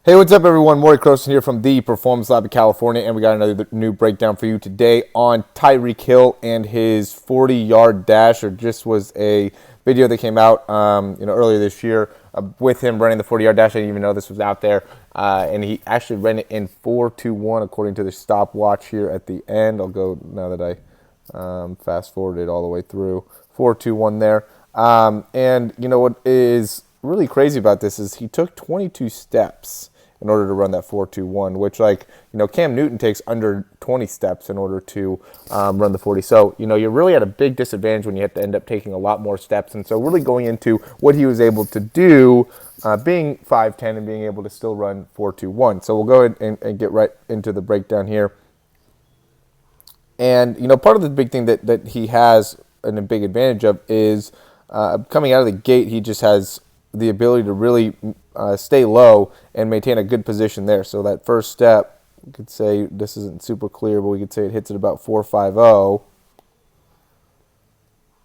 Hey, what's up, everyone? Morey Croson here from the Performance Lab of California, and we got another new breakdown for you today on Tyreek Hill and his 40-yard dash. Or just was a video that came out, earlier this year with him running the 40-yard dash. I didn't even know this was out there, and he actually ran it in 4:21 according to the stopwatch here at the end. I'll go now that I fast forwarded all the way through 4:21 there. And you know what is really crazy about this is he took 22 steps in order to run that 4:21, which, Cam Newton takes under 20 steps in order to run the 40. So, you're really at a big disadvantage when you have to end up taking a lot more steps. And so really going into what he was able to do, being 5'10 and being able to still run 4:21. So we'll go ahead and get right into the breakdown here. And, part of the big thing that he has and a big advantage of is coming out of the gate, he just has the ability to really stay low and maintain a good position there. So that first step, we could say, this isn't super clear, but we could say it hits at about 4.50,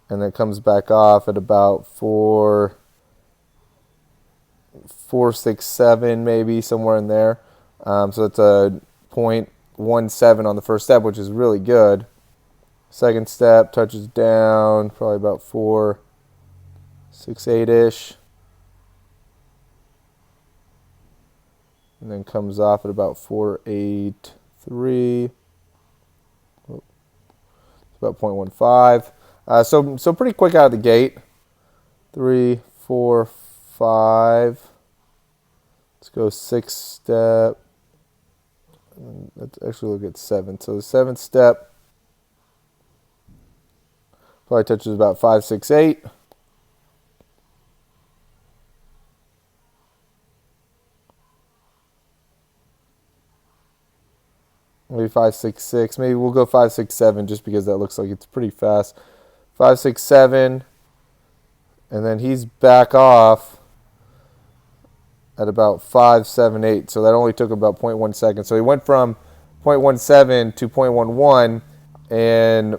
and then comes back off at about 4.67, maybe somewhere in there. So that's a 0.17 on the first step, which is really good. Second step touches down, probably about 4.68-ish. And then comes off at about 4.83. Oh, it's about 0.15. So pretty quick out of the gate. 3, 4, 5. Let's go 6 step. Let's actually look at 7. So the 7th step probably touches about 5.68. Maybe 5.66. Maybe we'll go 5.67 just because that looks like it's pretty fast. 5.67, and then he's back off at about 5.78. So that only took about 0.1 seconds. So he went from 0.17 to 0.11, and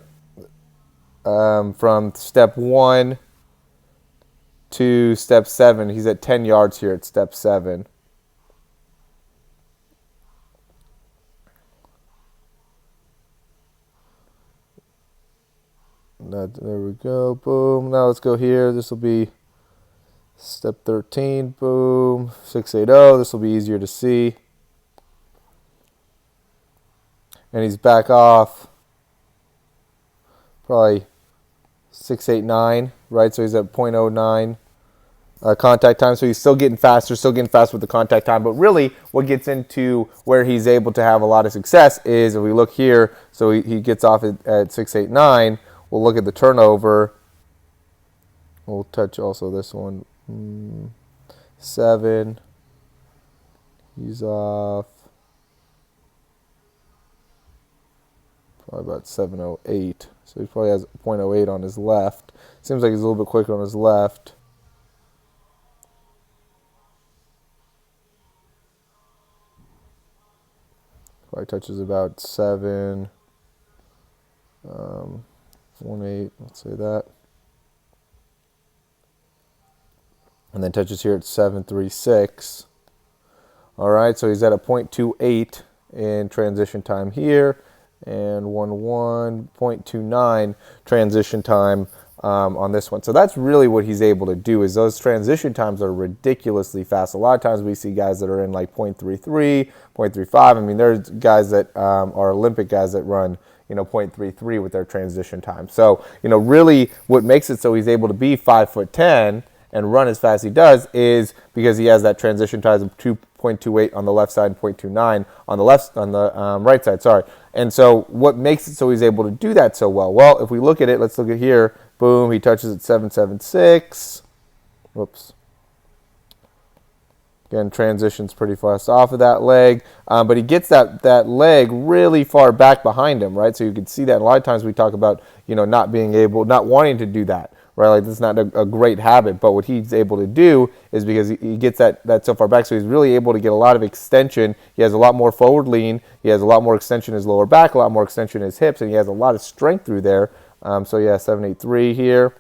from step 1 to step 7, he's at 10 yards here at step 7. There we go. Boom. Now let's go here. This will be step 13. Boom. 6.80. This will be easier to see. And he's back off probably 6.89, right? So he's at 0.09 contact time. So he's still getting faster with the contact time. But really, what gets into where he's able to have a lot of success is, if we look here, so he gets off at 6.89. We'll look at the turnover. We'll touch also this one. 7. He's off probably about 7.08. So he probably has 0.08 on his left. Seems like he's a little bit quicker on his left. Probably touches about 7. 1.8, let's say that. And then touches here at 7.36. All right, so he's at a 0.28 in transition time here, and 0.29 transition time on this one. So that's really what he's able to do, is those transition times are ridiculously fast. A lot of times we see guys that are in like 0.33, 0.35. I mean, there's guys that are Olympic guys that run 0.33 with their transition time. So, really what makes it so he's able to be 5'10" and run as fast as he does is because he has that transition time of 2.28 on the left side and 0.29 on the right side. Sorry. And so what makes it so he's able to do that so well? Well, if we look at it, let's look at here. Boom, he touches at 7.76. Whoops. Again, transitions pretty fast off of that leg, but he gets that leg really far back behind him, right? So you can see that. A lot of times we talk about, not wanting to do that, right? Like, that's not a great habit, but what he's able to do is because he gets that so far back, so he's really able to get a lot of extension. He has a lot more forward lean. He has a lot more extension in his lower back, a lot more extension in his hips, and he has a lot of strength through there. So yeah, 7.83 here.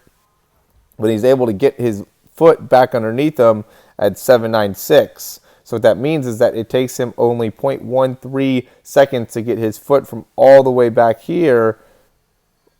But he's able to get his foot back underneath him at 7.96. So what that means is that it takes him only 0.13 seconds to get his foot from all the way back here,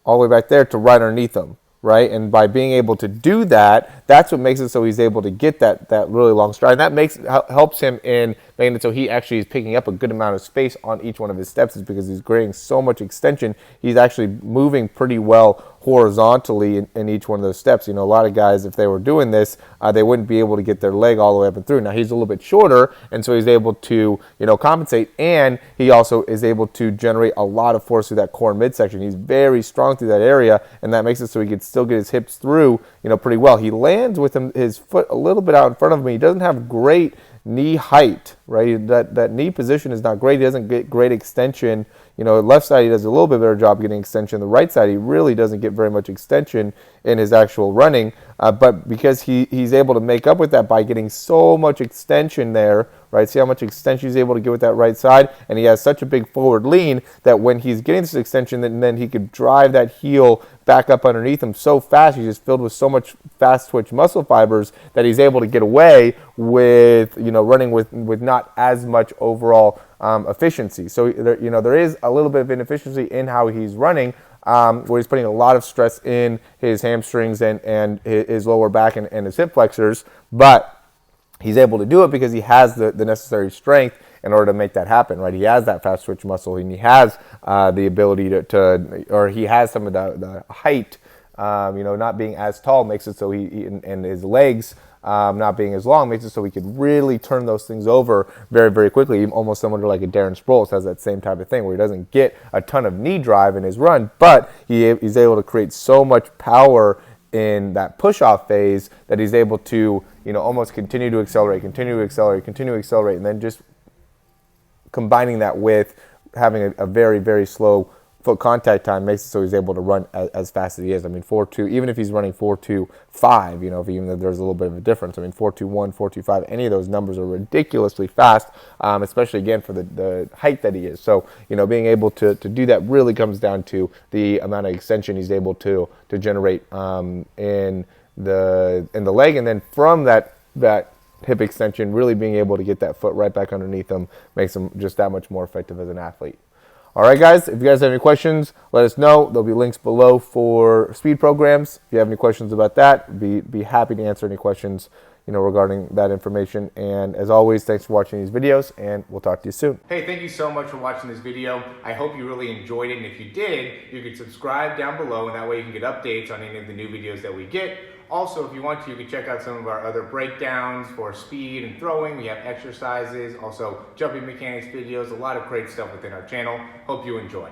all the way back there, to right underneath him, right? And by being able to do that, that's what makes it so he's able to get that really long stride. And that helps him in making it so he actually is picking up a good amount of space on each one of his steps, is because he's creating so much extension. He's actually moving pretty well horizontally in each one of those steps. You know, a lot of guys, if they were doing this, they wouldn't be able to get their leg all the way up and through. Now he's a little bit shorter, and so he's able to, you know, compensate, and he also is able to generate a lot of force through that core and midsection. He's very strong through that area, and that makes it so he can still get his hips through, you know, pretty well. He lands with his foot a little bit out in front of him. He doesn't have great knee height, right? That knee position is not great. He doesn't get great extension. You know, left side he does a little bit better job getting extension. The right side he really doesn't get very much extension in his actual running. But because he's able to make up with that by getting so much extension there, right? See how much extension he's able to get with that right side, and he has such a big forward lean that when he's getting this extension, then he could drive that heel back up underneath him so fast. He's just filled with so much fast twitch muscle fibers that he's able to get away with, you know, running with not as much overall efficiency. So you know, there is a little bit of inefficiency in how he's running, where he's putting a lot of stress in his hamstrings and his lower back and his hip flexors, but he's able to do it because he has the necessary strength in order to make that happen, right? He has that fast twitch muscle, and he has the ability or he has some of the height, you know, not being as tall makes it so and his legs not being as long makes it so he could really turn those things over very, very quickly, almost similar to like a Darren Sproles has that same type of thing where he doesn't get a ton of knee drive in his run, but he's able to create so much power in that push-off phase that he's able to, you know, almost continue to accelerate, and then just combining that with having a very, very slow foot contact time makes it so he's able to run as fast as he is. I mean, 4.2, even if he's running 4.25, you know, even though there's a little bit of a difference. I mean, 4.21, 4.25, any of those numbers are ridiculously fast, especially, again, for the height that he is. So, you know, being able to do that really comes down to the amount of extension he's able to generate in the leg, and then from that hip extension, really being able to get that foot right back underneath him makes him just that much more effective as an athlete. All right, guys, if you guys have any questions, let us know. There'll be links below for speed programs. If you have any questions about that, be happy to answer any questions, you know, regarding that information. And as always, thanks for watching these videos, and we'll talk to you soon. Hey, thank you so much for watching this video. I hope you really enjoyed it, and if you did, you can subscribe down below, and that way you can get updates on any of the new videos that we get. Also, if you want to, you can check out some of our other breakdowns for speed and throwing. We have exercises, also jumping mechanics videos, a lot of great stuff within our channel. Hope you enjoy.